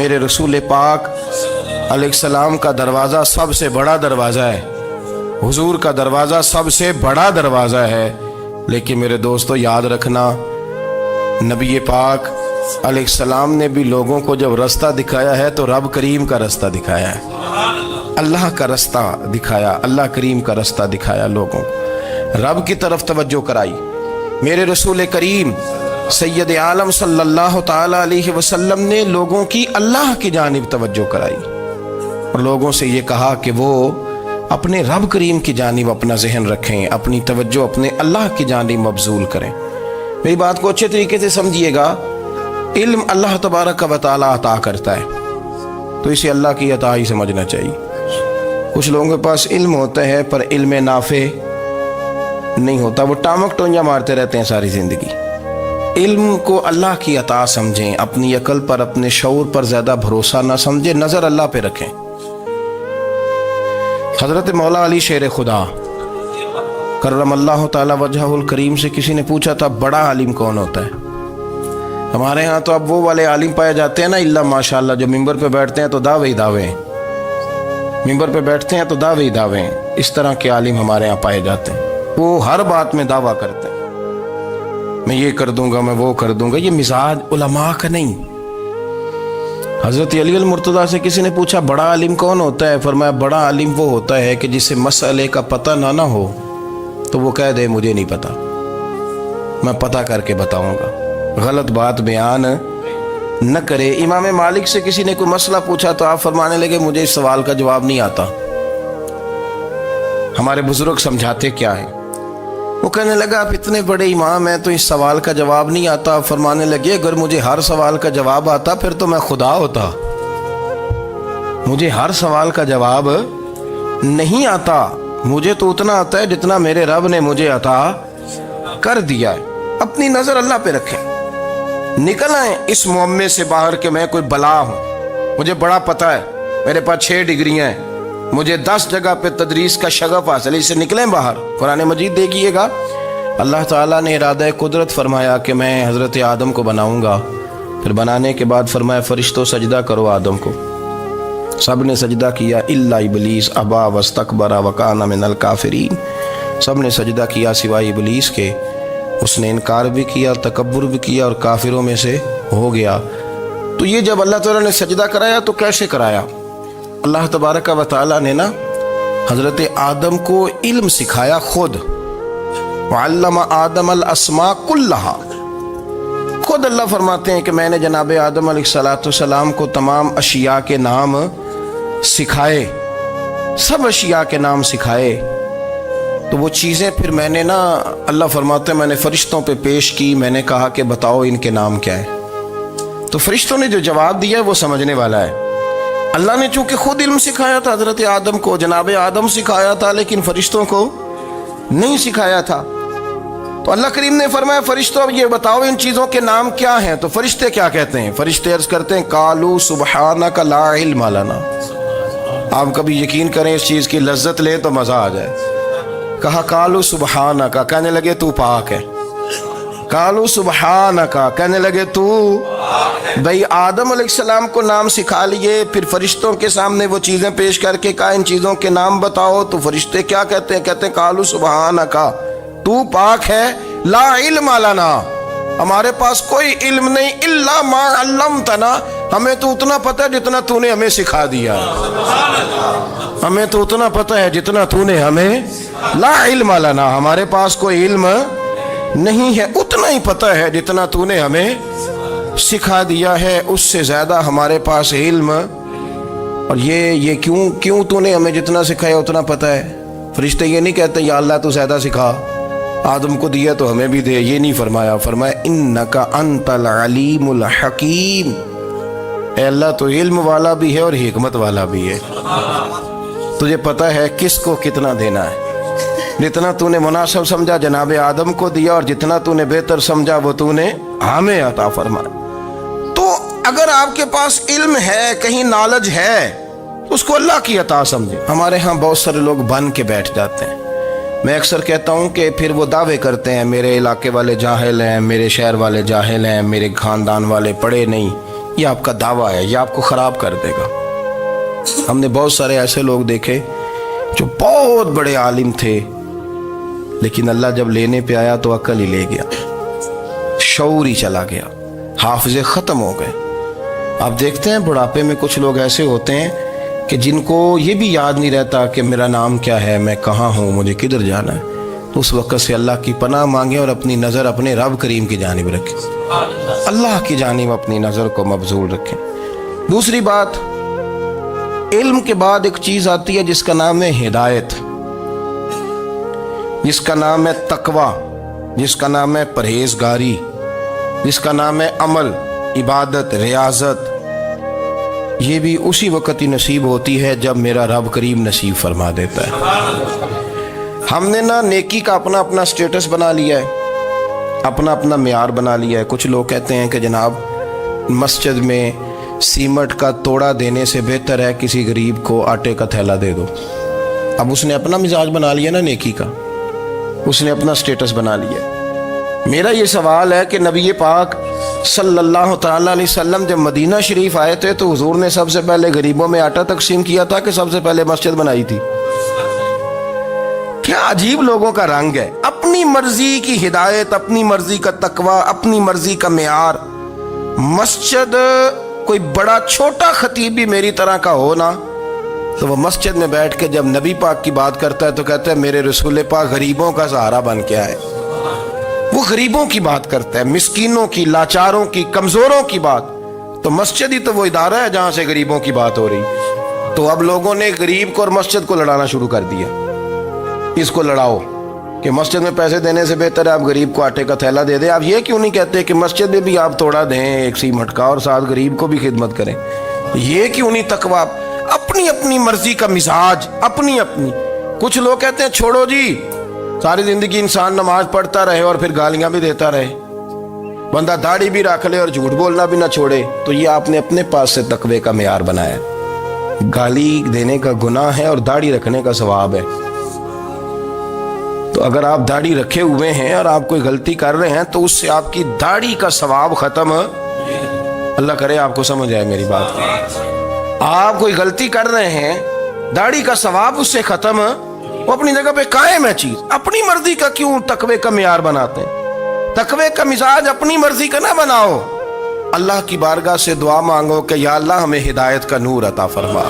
میرے رسول پاک علیہ السلام کا دروازہ سب سے بڑا دروازہ ہے، حضور کا دروازہ سب سے بڑا دروازہ ہے، لیکن میرے دوستو یاد رکھنا، نبی پاک علیہ السلام نے بھی لوگوں کو جب رستہ دکھایا ہے تو رب کریم کا رستہ دکھایا ہے، اللہ کا رستہ دکھایا، اللہ کریم کا رستہ دکھایا، لوگوں رب کی طرف توجہ کرائی۔ میرے رسول کریم سید عالم صلی اللہ تعالی علیہ وسلم نے لوگوں کی اللہ کی جانب توجہ کرائی اور لوگوں سے یہ کہا کہ وہ اپنے رب کریم کی جانب اپنا ذہن رکھیں، اپنی توجہ اپنے اللہ کی جانب مبذول کریں۔ میری بات کو اچھے طریقے سے سمجھیے گا، علم اللہ تبارک و تعالی عطا کرتا ہے تو اسے اللہ کی عطا ہی سمجھنا چاہیے۔ کچھ لوگوں کے پاس علم ہوتا ہے پر علم نافع نہیں ہوتا، وہ ٹامک ٹونجا مارتے رہتے ہیں ساری زندگی۔ علم کو اللہ کی عطا سمجھیں، اپنی عقل پر اپنے شعور پر زیادہ بھروسہ نہ سمجھیں، نظر اللہ پہ رکھیں۔ حضرت مولا علی شیر خدا کرم اللہ تعالی وجہہ الکریم سے کسی نے پوچھا تھا بڑا عالم کون ہوتا ہے؟ ہمارے ہاں تو اب وہ والے عالم پائے جاتے ہیں نا، اللہ ماشاءاللہ، جو ممبر پہ بیٹھتے ہیں تو دعوے ہی دعوے ہیں، ممبر پہ بیٹھتے ہیں تو دعوے ہی دعوے ہیں، اس طرح کے عالم ہمارے ہاں پائے جاتے ہیں۔ وہ ہر بات میں دعویٰ کرتے ہیں، میں یہ کر دوں گا، میں وہ کر دوں گا۔ یہ مزاج علماء کا نہیں۔ حضرت علی المرتضیٰ سے کسی نے پوچھا بڑا عالم کون ہوتا ہے؟ فرمایا بڑا عالم وہ ہوتا ہے کہ جسے مسئلے کا پتہ نہ ہو تو وہ کہہ دے مجھے نہیں پتا، میں پتہ کر کے بتاؤں گا، غلط بات بیان نہ کرے۔ امام مالک سے کسی نے کوئی مسئلہ پوچھا تو آپ فرمانے لگے مجھے اس سوال کا جواب نہیں آتا، ہمارے بزرگ سمجھاتے کیا ہیں؟ وہ کہنے لگا آپ اتنے بڑے امام ہیں تو اس سوال کا جواب نہیں آتا۔ فرمانے لگے اگر مجھے ہر سوال کا جواب آتا پھر تو میں خدا ہوتا، مجھے ہر سوال کا جواب نہیں آتا، مجھے تو اتنا آتا ہے جتنا میرے رب نے مجھے عطا کر دیا ہے۔ اپنی نظر اللہ پہ رکھیں، نکل آئیں اس معمے سے باہر کہ میں کوئی بلا ہوں، مجھے بڑا پتہ ہے، میرے پاس 6 ڈگریاں ہیں، مجھے 10 جگہ پہ تدریس کا شغف حاصل ہے، اس سے نکلیں باہر۔ قرآن مجید دیکھیے گا، اللہ تعالیٰ نے ارادہ قدرت فرمایا کہ میں حضرت آدم کو بناؤں گا، پھر بنانے کے بعد فرمایا فرشتوں سجدہ کرو آدم کو، سب نے سجدہ کیا الا ابلیس ابا واستکبر وکان من الکافرین، سب نے سجدہ کیا سوائے ابلیس کے، اس نے انکار بھی کیا، تکبر بھی کیا اور کافروں میں سے ہو گیا۔ تو یہ جب اللہ تعالیٰ نے سجدہ کرایا تو کیسے کرایا؟ اللہ تبارک و تعالیٰ نے نا حضرت آدم کو علم سکھایا خود، وعلم آدم الاسماء کلہا، خود اللہ فرماتے ہیں کہ میں نے جناب آدم علیہ السلام کو تمام اشیاء کے نام سکھائے، سب اشیاء کے نام سکھائے۔ تو وہ چیزیں پھر میں نے نا، اللہ فرماتے ہیں میں نے فرشتوں پہ پیش کی، میں نے کہا کہ بتاؤ ان کے نام کیا ہے، تو فرشتوں نے جو جواب دیا ہے وہ سمجھنے والا ہے۔ اللہ نے چونکہ خود علم سکھایا تھا حضرت آدم کو، جناب آدم سکھایا تھا لیکن فرشتوں کو نہیں سکھایا تھا، تو اللہ کریم نے فرمایا فرشتوں اب یہ بتاؤ ان چیزوں کے نام کیا ہیں؟ تو فرشتے کیا کہتے ہیں؟ فرشتے عرض کرتے ہیں قالوا سبحانک لا علم لنا۔ آپ کبھی یقین کریں اس چیز کی لذت لیں تو مزہ آ جائے۔ کہا قالوا سبحانک، کہنے لگے تو پاک ہے، قالوا سبحانک، کہنے لگے تو بھئی آدم علیہ السلام کو نام سکھا لیے، پھر فرشتوں کے سامنے وہ چیزیں پیش کر کے کہا ان چیزوں کے نام بتاؤ، تو فرشتے کیا کہتے ہیں؟ کہتے ہیں قالوا سبحانک، تو پاک ہے، لا علم لنا، ہمارے پاس کوئی علم نہیں، الا ما علمتنا، ہمیں تو اتنا پتہ ہے جتنا تو نے ہمیں سکھا دیا، ہمیں تو اتنا پتہ ہے جتنا تو نے ہمیں، لا علم لنا، ہمارے پاس کوئی علم نہیں ہے، اتنا ہی پتہ ہے جتنا تو نے ہمیں سکھا دیا ہے، اس سے زیادہ ہمارے پاس علم۔ اور یہ کیوں تو نے ہمیں جتنا سکھایا اتنا پتہ ہے؟ فرشتے یہ نہیں کہتے یا اللہ تو زیادہ سکھا، آدم کو دیا تو ہمیں بھی دے، یہ نہیں فرمایا، فرمایا انک انت العلیم الحکیم، اے اللہ تو علم والا بھی ہے اور حکمت والا بھی ہے، تجھے پتہ ہے کس کو کتنا دینا ہے، جتنا تو نے مناسب سمجھا جناب آدم کو دیا اور جتنا تو نے بہتر سمجھا وہ تو نے ہمیں عطا فرمایا۔ تو اگر آپ کے پاس علم ہے، کہیں نالج ہے، اس کو اللہ کی عطا سمجھے۔ ہمارے ہاں بہت سارے لوگ بن کے بیٹھ جاتے ہیں، میں اکثر کہتا ہوں کہ پھر وہ دعوے کرتے ہیں میرے علاقے والے جاہل ہیں، میرے شہر والے جاہل ہیں، میرے خاندان والے پڑھے نہیں، یہ آپ کا دعویٰ ہے، یہ آپ کو خراب کر دے گا۔ ہم نے بہت سارے ایسے لوگ دیکھے جو بہت بڑے عالم تھے، لیکن اللہ جب لینے پہ آیا تو عقل ہی لے گیا، شعور ہی چلا گیا، حافظے ختم ہو گئے۔ آپ دیکھتے ہیں بڑھاپے میں کچھ لوگ ایسے ہوتے ہیں کہ جن کو یہ بھی یاد نہیں رہتا کہ میرا نام کیا ہے، میں کہاں ہوں، مجھے کدھر جانا ہے۔ تو اس وقت سے اللہ کی پناہ مانگیں اور اپنی نظر اپنے رب کریم کی جانب رکھیں، اللہ کی جانب اپنی نظر کو مبذول رکھیں۔ دوسری بات، علم کے بعد ایک چیز آتی ہے جس کا نام ہے ہدایت، جس کا نام ہے تقویٰ، جس کا نام ہے پرہیزگاری، جس کا نام ہے عمل، عبادت، ریاضت۔ یہ بھی اسی وقت ہی نصیب ہوتی ہے جب میرا رب کریم نصیب فرما دیتا ہے۔ ہم نے نا نیکی کا اپنا اپنا سٹیٹس بنا لیا ہے، اپنا اپنا معیار بنا لیا ہے۔ کچھ لوگ کہتے ہیں کہ جناب مسجد میں سیمٹ کا توڑا دینے سے بہتر ہے کسی غریب کو آٹے کا تھیلا دے دو۔ اب اس نے اپنا مزاج بنا لیا نا نیکی کا، اس نے اپنا سٹیٹس بنا لیا۔ میرا یہ سوال ہے کہ نبی پاک صلی اللہ تعالیٰ علیہ وسلم جب مدینہ شریف آئے تھے تو حضور نے سب سے پہلے غریبوں میں آٹا تقسیم کیا تھا کہ سب سے پہلے مسجد بنائی تھی؟ کیا عجیب لوگوں کا رنگ ہے، اپنی مرضی کی ہدایت، اپنی مرضی کا تقویٰ، اپنی مرضی کا معیار۔ مسجد کوئی بڑا چھوٹا خطیب بھی میری طرح کا ہو نا تو وہ مسجد میں بیٹھ کے جب نبی پاک کی بات کرتا ہے تو کہتا ہے میرے رسول پاک غریبوں کا سہارا بن کے آئے۔ وہ غریبوں کی بات کرتا ہے، مسکینوں کی، لاچاروں کی، کمزوروں کی بات۔ تو مسجد ہی تو وہ ادارہ ہے جہاں سے غریبوں کی بات ہو رہی۔ تو اب لوگوں نے غریب کو اور مسجد کو لڑانا شروع کر دیا، اس کو لڑاؤ کہ مسجد میں پیسے دینے سے بہتر ہے آپ غریب کو آٹے کا تھیلا دے دیں۔ آپ یہ کیوں نہیں کہتے کہ مسجد میں بھی آپ توڑا دیں ایک سیمٹ کا اور ساتھ غریب کو بھی خدمت کریں؟ یہ کیوں نہیں تقویٰ؟ اپنی اپنی مرضی کا مزاج، اپنی اپنی۔ کچھ لوگ کہتے ہیں چھوڑو جی، ساری زندگی انسان نماز پڑھتا رہے اور پھر گالیاں بھی دیتا رہے، بندہ داڑھی بھی رکھ لے اور جھوٹ بولنا بھی نہ چھوڑے۔ تو یہ آپ نے اپنے پاس سے تقوی کا معیار بنایا۔ گالی دینے کا گناہ ہے اور داڑھی رکھنے کا ثواب ہے۔ تو اگر آپ داڑھی رکھے ہوئے ہیں اور آپ کوئی غلطی کر رہے ہیں تو اس سے آپ کی داڑھی کا ثواب ختم، اللہ کرے آپ کو سمجھ آئے میری بات۔ آپ کوئی غلطی کر رہے ہیں، داڑھی کا ثواب اس سے ختم، وہ اپنی جگہ پہ قائم ہے چیز۔ اپنی مرضی کا کیوں تقوی کا معیار بناتے ہیں؟ تقوی کا مزاج اپنی مرضی کا نہ بناؤ۔ اللہ کی بارگاہ سے دعا مانگو کہ یا اللہ ہمیں ہدایت کا نور عطا فرما،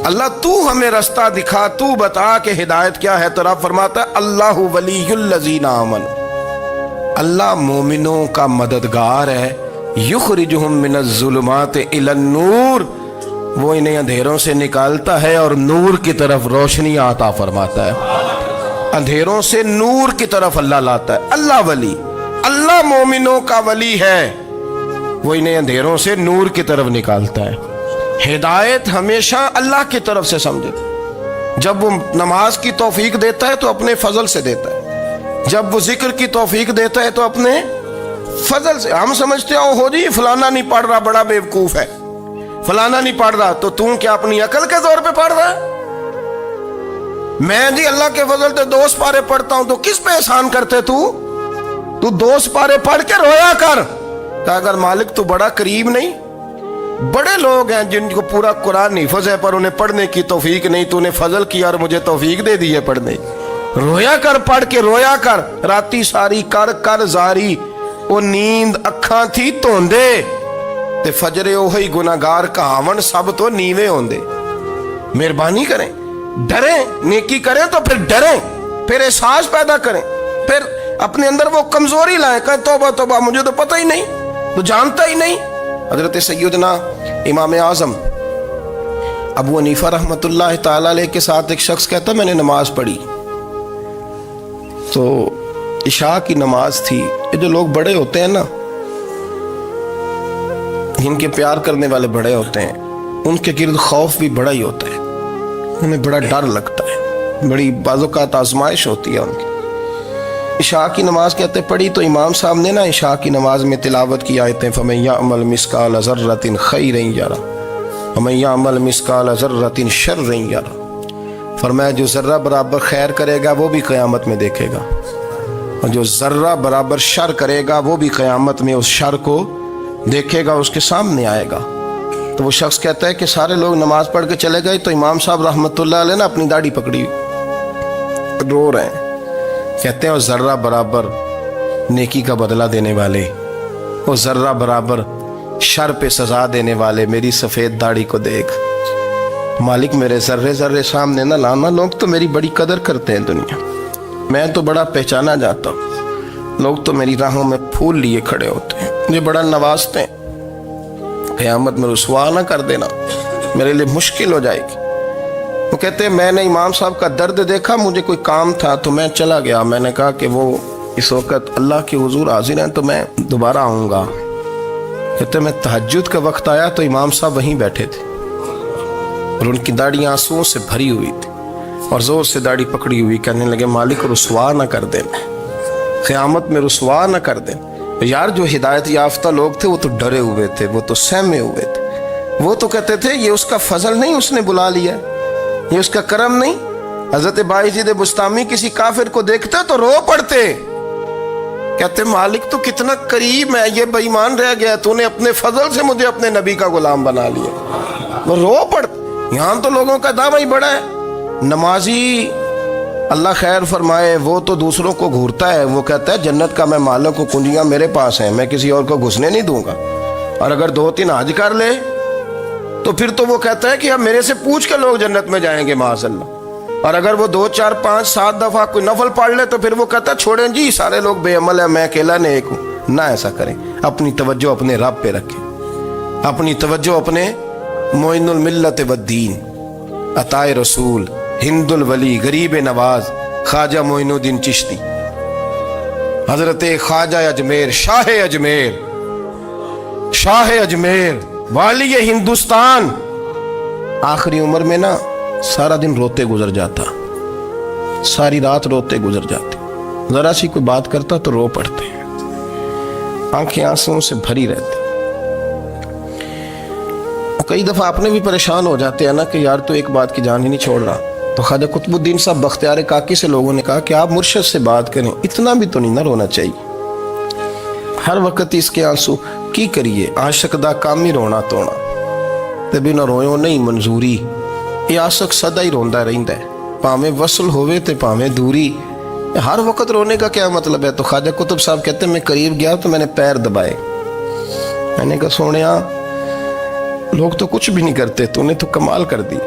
اللہ تو ہمیں رستہ دکھا، تو بتا کہ ہدایت کیا ہے۔ تو رب فرماتا ہے اللہ ولی الذین آمنوا، اللہ مومنوں کا مددگار ہے، یخرجہم من الظلمات الی النور، وہ انہیں اندھیروں سے نکالتا ہے اور نور کی طرف روشنی عطا فرماتا ہے۔ اندھیروں سے نور کی طرف اللہ لاتا ہے۔ اللہ ولی، اللہ مومنوں کا ولی ہے، وہ انہیں اندھیروں سے نور کی طرف نکالتا ہے۔ ہدایت ہمیشہ اللہ کی طرف سے سمجھے۔ جب وہ نماز کی توفیق دیتا ہے تو اپنے فضل سے دیتا ہے، جب وہ ذکر کی توفیق دیتا ہے تو اپنے فضل سے۔ ہم سمجھتے ہو جی فلانا نہیں پڑھ رہا بڑا بیوقوف ہے، فلانا نہیں پڑھ رہا، تو تم کیا اپنی عقل کے زور پہ پڑھ رہا ہے؟ میں جی اللہ کے فضل سے 2 سپارے پڑھتا ہوں، تو کس پہ احسان کرتے تو 2 سپارے پڑھ کے رویا کر کہ اگر مالک تو بڑا قریب نہیں۔ بڑے لوگ ہیں جن کو پورا قرآن حفظ ہے پر انہیں پڑھنے کی توفیق نہیں، تو انہیں فضل کیا اور مجھے توفیق دے دی ہے پڑھنے۔ رویا کر، پڑھ کے رویا کر، راتی ساری کر کر زاری، وہ نیند اکھاں تھی توندے تے فجرے اوہی گناہگار کہاون سب تو نیوے ہوندے۔ مہربانی کریں، ڈریں، نیکی کریں تو پھر ڈریں، پھر احساس پیدا کریں، پھر اپنے اندر وہ کمزوری لائیں کہ توبہ توبہ مجھے تو پتہ ہی نہیں، تو جانتا ہی نہیں۔ حضرت سیدنا امام اعظم ابو حنیفہ رحمۃ اللہ تعالی علیہ کے ساتھ ایک شخص کہتا میں نے نماز پڑھی تو عشاء کی نماز تھی۔ یہ جو لوگ بڑے ہوتے ہیں نا، جن کے پیار کرنے والے بڑے ہوتے ہیں، ان کے گرد خوف بھی بڑا ہی ہوتا ہے، انہیں بڑا ڈر لگتا ہے، بڑی بعض اوقات آزمائش ہوتی ہے ان کی۔ عشاء کی نماز کہتے پڑھی تو امام صاحب نے نا عشاء کی نماز میں تلاوت کی آیتیں فَمَن يَعْمَلْ مِثْقَالَ ذَرَّةٍ خَيْرًا يَرَهُ وَمَن يَعْمَلْ مِثْقَالَ ذَرَّةٍ شَرًّا يَرَهُ، فرمایا جو ذرہ برابر خیر کرے گا وہ بھی قیامت میں دیکھے گا، اور جو ذرہ برابر شر کرے گا وہ بھی قیامت میں اس شر کو دیکھے گا اس کے سامنے آئے گا. تو وہ شخص کہتا ہے کہ سارے لوگ نماز پڑھ کے چلے گئے تو امام صاحب رحمۃ اللہ علیہ نے اپنی داڑھی پکڑی رو رہے ہیں. کہتے ہیں وہ ذرہ برابر نیکی کا بدلہ دینے والے، وہ ذرہ برابر شر پہ سزا دینے والے میری سفید داڑھی کو دیکھ. مالک میرے ذرے ذرے سامنے نہ لانا، لوگ تو میری بڑی قدر کرتے ہیں دنیا، میں تو بڑا پہچانا جاتا ہوں، لوگ تو میری راہوں میں پھول لیے کھڑے ہوتے ہیں، مجھے بڑا نوازتے ہیں. قیامت میں رسوا نہ کر دینا، میرے لیے مشکل ہو جائے گی. وہ کہتے ہیں میں نے امام صاحب کا درد دیکھا، مجھے کوئی کام تھا تو میں چلا گیا. میں نے کہا کہ وہ اس وقت اللہ کے حضور حاضر ہیں تو میں دوبارہ آؤں گا. کہتے ہیں میں تہجد کا وقت آیا تو امام صاحب وہیں بیٹھے تھے اور ان کی داڑھی آنسوؤں سے بھری ہوئی تھی اور زور سے داڑھی پکڑی ہوئی. کہنے لگے مالک رسوا نہ کر دینا، قیامت میں رسوا نہ کر دینا. یار جو ہدایت یافتہ لوگ تھے وہ تو ڈرے ہوئے تھے، وہ تو سہمے ہوئے تھے، وہ تو کہتے تھے یہ اس کا فضل نہیں، اس نے بلا لیا، یہ اس کا کرم نہیں. حضرت باعزید بستامی کسی کافر کو دیکھتے تو رو پڑتے، کہتے مالک تو کتنا قریب ہے، یہ بے ایمان رہ گیا، تو نے اپنے فضل سے مجھے اپنے نبی کا غلام بنا لیا. وہ رو پڑتے. یہاں تو لوگوں کا دعویٰ ہی بڑا ہے. نمازی اللہ خیر فرمائے وہ تو دوسروں کو گھورتا ہے، وہ کہتا ہے جنت کا میں مالک ہوں، کنجیاں میرے پاس ہیں، میں کسی اور کو گھسنے نہیں دوں گا. اور اگر 2-3 حج کر لے تو پھر تو وہ کہتا ہے کہ اب میرے سے پوچھ کے لوگ جنت میں جائیں گے معاذ اللہ. اور اگر وہ 2 4 5 7 دفعہ کوئی نفل پڑھ لے تو پھر وہ کہتا ہے چھوڑیں جی سارے لوگ بے عمل ہیں، میں اکیلا نیک ہوں. نہ ایسا کریں، اپنی توجہ اپنے رب پہ رکھیں، اپنی توجہ اپنے معین الملت والدین، عطا رسول، ہند الولی، غریب نواز، خواجہ معین الدین چشتی، حضرت خواجہ اجمیر، شاہ اجمیر، والی ہندوستان. آخری عمر میں نا سارا دن روتے گزر جاتا، ساری رات روتے گزر جاتے، ذرا سی کوئی بات کرتا تو رو پڑتے، آنکھیں آنسوں سے بھری رہتی. کئی دفعہ اپنے بھی پریشان ہو جاتے ہیں نا کہ یار تو ایک بات کی جان ہی نہیں چھوڑ رہا. تو خواجہ قطب الدین صاحب بختیار کاکی سے لوگوں نے کہا کہ آپ مرشد سے بات کریں، اتنا بھی تو نہیں نہ رونا چاہیے، ہر وقت اس کے آنسو کی کریے. عاشق دا کام ہی رونا تونا تے بنا رویوں نہیں منظوری. یہ عاشق سدا ہی روندا رہندا ہے، پاویں وصل ہوئے تے پاویں دوری. ہر وقت رونے کا کیا مطلب ہے؟ تو خواجہ قطب صاحب کہتے ہیں میں قریب گیا تو میں نے پیر دبائے، میں نے کہا سونیا لوگ تو کچھ بھی نہیں کرتے، تو نے تو کمال کر دیا،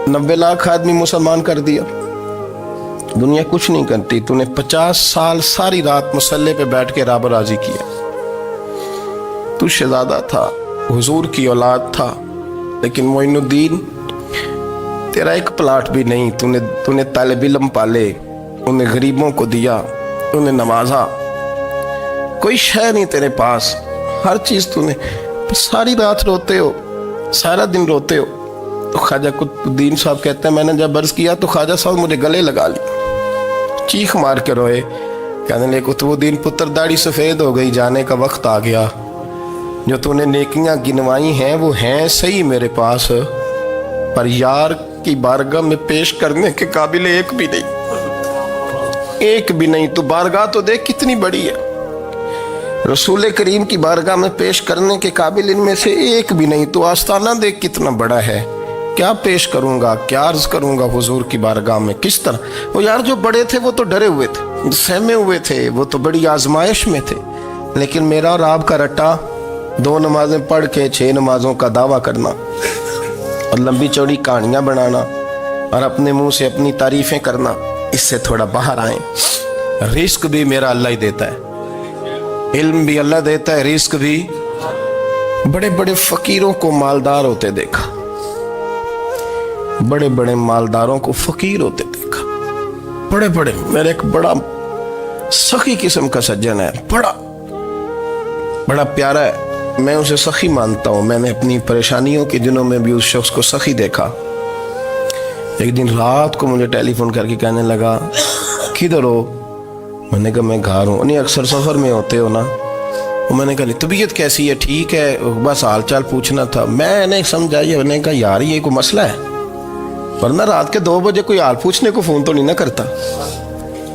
90 لاکھ آدمی مسلمان کر دیا، دنیا کچھ نہیں کرتی، تو نے 50 سال ساری رات مصلے پہ بیٹھ کے رب راضی کیا. تو شہزادہ تھا، حضور کی اولاد تھا، لیکن معین الدین تیرا ایک پلاٹ بھی نہیں، تو نے طالب علم پالے، انہیں غریبوں کو دیا، انہیں نوازا، کوئی شے نہیں تیرے پاس، ہر چیز تو نے، ساری رات روتے ہو، سارا دن روتے ہو. تو خواجہ قطب الدین صاحب کہتے ہیں میں نے جب عرض کیا تو خواجہ صاحب مجھے گلے لگا لی، چیخ مار کے روئے، کہنے لگے قطب الدین پتر داڑھی سفید ہو گئی، جانے کا وقت آ گیا، جو تو نے نیکیاں گنوائی ہیں وہ ہیں صحیح میرے پاس، پر یار کی بارگاہ میں پیش کرنے کے قابل ایک بھی نہیں. تو بارگاہ تو دیکھ کتنی بڑی ہے، رسول کریم کی بارگاہ میں پیش کرنے کے قابل ان میں سے ایک بھی نہیں. تو آستانہ دیکھ کتنا بڑا ہے، کیا پیش کروں گا، کیا عرض کروں گا حضور کی بارگاہ میں، کس طرح. وہ یار جو بڑے تھے وہ تو ڈرے ہوئے تھے، سہمے ہوئے تھے، وہ تو بڑی آزمائش میں تھے، لیکن میرا اور آپ کا رٹا 2 نمازیں پڑھ کے 6 نمازوں کا دعویٰ کرنا اور لمبی چوڑی کہانیاں بنانا اور اپنے منہ سے اپنی تعریفیں کرنا، اس سے تھوڑا باہر آئیں. رزق بھی میرا اللہ ہی دیتا ہے، علم بھی اللہ دیتا ہے، رزق بھی. بڑے بڑے فقیروں کو مالدار ہوتے دیکھا، بڑے بڑے مالداروں کو فقیر ہوتے دیکھا، بڑے بڑے. میرے ایک بڑا سخی قسم کا سجن ہے، بڑا پیارا ہے، میں اسے سخی مانتا ہوں. میں نے اپنی پریشانیوں کے دنوں میں بھی اس شخص کو سخی دیکھا. ایک دن رات کو مجھے ٹیلی فون کر کے کہنے لگا کدھر ہو؟ میں نے کہا میں گھر ہوں. نہیں اکثر سفر میں ہوتے ہو نا؟ میں نے کہا طبیعت کیسی ہے؟ ٹھیک ہے، بس حال چال پوچھنا تھا. میں نے سمجھائی، میں نے کہا یار یہ کوئی مسئلہ ہے، ورنہ رات کے 2 بجے کوئی حال پوچھنے کو فون تو نہیں نہ کرتا.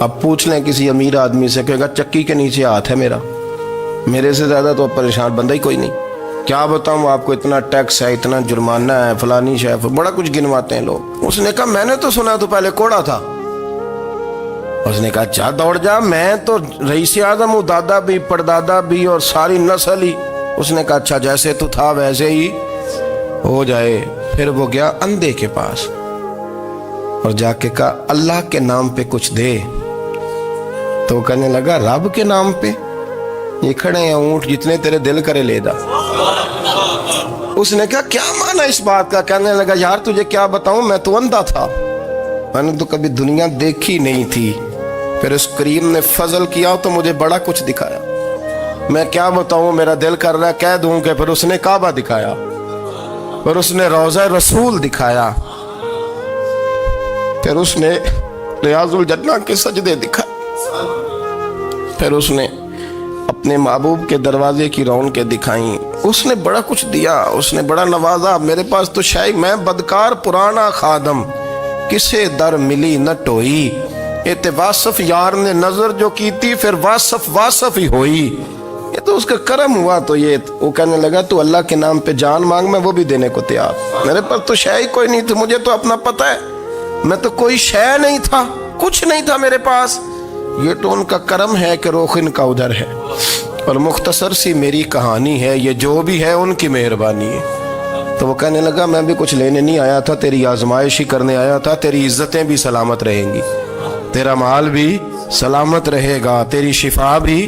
اب پوچھ لیں کسی امیر آدمی سے، کہے گا چکی کے نیچے ہاتھ ہے میرا، میرے سے زیادہ تو اب پریشان بندہ ہی کوئی نہیں۔ کیا بتاؤں آپ کو، اتنا ٹیکس ہے، اتنا جرمانہ ہے، فلانی شے، بڑا کچھ گنواتے ہیں لوگ۔ اس نے کہا میں نے تو سنا تو پہلے کوڑا تھا۔ اس نے کہا جا دوڑ جا، میں تو رئیس اعظم ہوں، دادا بھی پردادا بھی اور ساری نسل ہی۔ اس نے کہا اچھا جیسے تو تھا ویسے ہی ہو جائے۔ پھر وہ گیا اندھے کے پاس اور جا کے کہا اللہ کے نام پہ کچھ دے۔ تو کہنے لگا رب کے نام پہ؟ یہ کھڑے ہیں اونٹ جتنے تیرے دل کرے لے دا۔ اس نے کہا کیا معنی اس بات کا؟ کہنے لگا یار تجھے کیا بتاؤں، میں تو اندھا تھا، میں نے تو کبھی دنیا دیکھی نہیں تھی، پھر اس کریم نے فضل کیا تو مجھے بڑا کچھ دکھایا۔ میں کیا بتاؤں، میرا دل کر رہا ہے کہہ دوں کہ پھر اس نے کعبہ دکھایا، پھر اس نے روضہ رسول دکھایا، پھر اس نے ریاض الجنہ کے سجدے دکھائے، پھر اس نے اپنے محبوب کے دروازے کی رونقیں دکھائیں۔ اس نے بڑا کچھ دیا، اس نے بڑا نوازا۔ میرے پاس تو شاید میں بدکار پرانا خادم، کسے در ملی نہ ٹوئی، ایت واصف یار نے نظر جو کی تھی، پھر واصف ہی ہوئی۔ یہ تو اس کا کرم ہوا۔ تو یہ وہ کہنے لگا تو اللہ کے نام پہ جان مانگ، میں وہ بھی دینے کو تیار۔ میرے پاس تو شے کوئی نہیں تھی، مجھے تو اپنا پتہ ہے، میں تو کوئی شے نہیں تھا، کچھ نہیں تھا میرے پاس۔ یہ تو ان کا کرم ہے کہ رخ ان کا ادھر ہے، اور مختصر سی میری کہانی ہے، یہ جو بھی ہے ان کی مہربانی ہے۔ تو وہ کہنے لگا میں بھی کچھ لینے نہیں آیا تھا، تیری آزمائش ہی کرنے آیا تھا، تیری عزتیں بھی سلامت رہیں گی، تیرا مال بھی سلامت رہے گا، تیری شفا بھی۔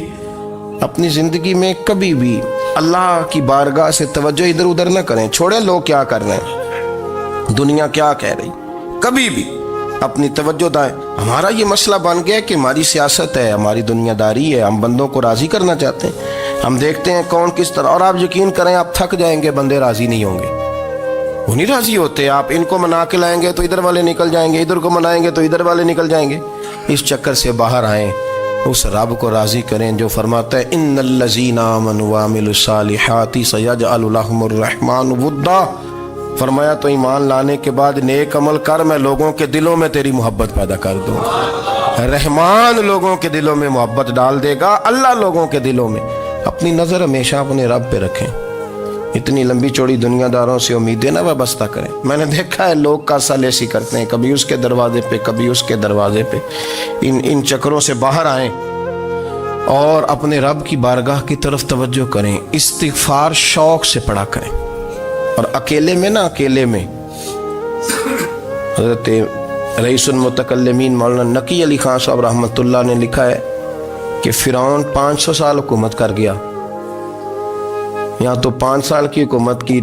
اپنی زندگی میں کبھی بھی اللہ کی بارگاہ سے توجہ ادھر ادھر نہ کریں، چھوڑیں لوگ کیا کر رہے ہیں، دنیا کیا کہہ رہی، کبھی بھی اپنی توجہ دائیں۔ ہمارا یہ مسئلہ بن گیا کہ ہماری سیاست ہے، ہماری دنیا داری ہے، ہم بندوں کو راضی کرنا چاہتے ہیں، ہم دیکھتے ہیں کون کس طرح، اور آپ یقین کریں آپ تھک جائیں گے، بندے راضی نہیں ہوں گے، وہ نہیں راضی ہوتے۔ آپ ان کو منا کے لائیں گے تو ادھر والے نکل جائیں گے، ادھر کو منائیں گے تو ادھر والے نکل جائیں گے۔ اس چکر سے باہر آئیں، اس رب کو راضی کریں جو فرماتا ہے ان الذین آمنوا وعملوا الصالحات سیجعل لهم الرحمن ودا۔ فرمایا تو ایمان لانے کے بعد نیک عمل کر، میں لوگوں کے دلوں میں تیری محبت پیدا کر دوں گا۔ رحمان لوگوں کے دلوں میں محبت ڈال دے گا، اللہ لوگوں کے دلوں میں۔ اپنی نظر ہمیشہ اپنے رب پہ رکھیں، اتنی لمبی چوڑی دنیا داروں سے امیدیں نہ وابستہ کریں۔ میں نے دیکھا ہے لوگ کاسا لیسی کرتے ہیں، کبھی اس کے دروازے پہ کبھی اس کے دروازے پہ۔ ان چکروں سے باہر آئیں اور اپنے رب کی بارگاہ کی طرف توجہ کریں، استغفار شوق سے پڑھا کریں، اور اکیلے میں نہ، اکیلے میں۔ حضرت رئیس المتکلمین مولانا نقی علی خان صاحب رحمۃ اللہ نے لکھا ہے کہ فرعون 500 سال حکومت کر گیا، یہاں تو 5 سال کی حکومت کی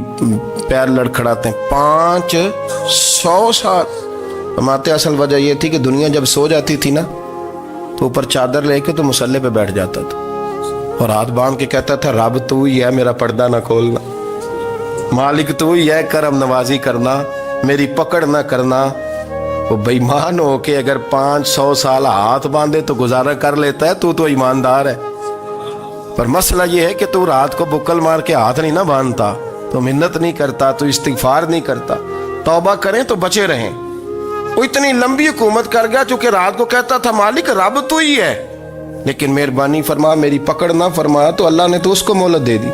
پیر لڑکھڑاتے ہیں، 500 سال۔ فرماتے اصل وجہ یہ تھی کہ دنیا جب سو جاتی تھی نا تو اوپر چادر لے کے تو مصلے پہ بیٹھ جاتا تھا اور ہاتھ باندھ کے کہتا تھا رب تو ہی ہے، میرا پردہ نہ کھولنا، مالک تو ہی ہے، کرم نوازی کرنا، میری پکڑ نہ کرنا۔ وہ بے ایمان ہو کے اگر 500 سال ہاتھ باندھے تو گزارا کر لیتا ہے، تو ایماندار ہے۔ پر مسئلہ یہ ہے کہ تو رات کو بکل مار کے ہاتھ نہیں نہ باندھتا، تو منت نہیں کرتا، تو استغفار نہیں کرتا۔ توبہ کریں تو بچے رہیں۔ وہ اتنی لمبی حکومت کر گیا چونکہ رات کو کہتا تھا مالک رب تو ہی ہے، لیکن مہربانی فرما، میری پکڑ نہ فرمایا تو اللہ نے تو اس کو مہلت دے دی۔